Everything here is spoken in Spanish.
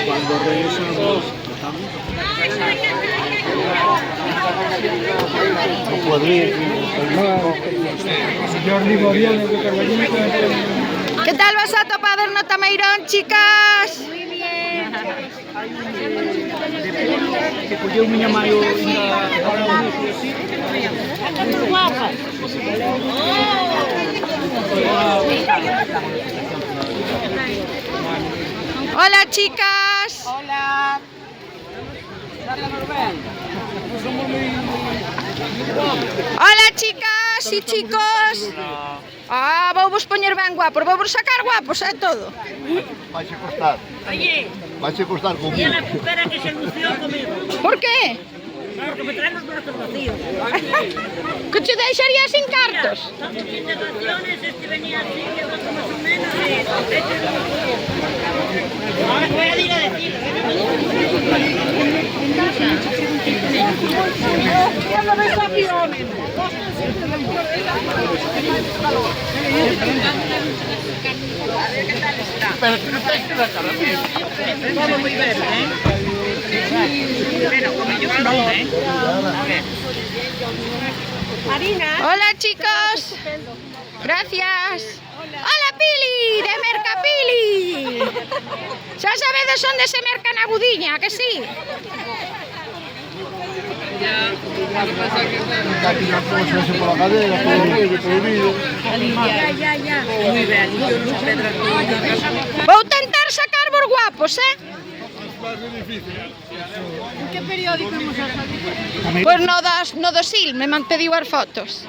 Cuando regresamos, ¿Qué tal vas a topar no Tameirón, chicas? Muy bien. Hola, chicas. Hola. Hola, chicas y chicos. Ah, vou-vos poñer ben guapos, vou-vos sacar guapos, todo. Vais a costar. Oye, Vais a costar y a conmigo. la pupera que se lució conmigo. Por qué? Porque me traen los brazos vacíos. Que te deixaría sin cartos? Tanto fin de vacaciones, este venía así, que otro más o menos. Ahora voy a ir a decir. Pero tú no te has la cara, tío. Todo muy bien, ¿eh? Pero como yo no, ¿eh? Marina. Hola, chicos. Gracias. Hola, Pili, de Mercapili. Xa sabedes onde se merca na Budiña, que sí? Aquí las cosas por la cadera, por el medio, por el vídeo. Ya. Muy bien, yo no sé, Vou tentar sacar vos guapos, ¿En qué periódico hemos salido? Pois no do SIL, me pediu as fotos.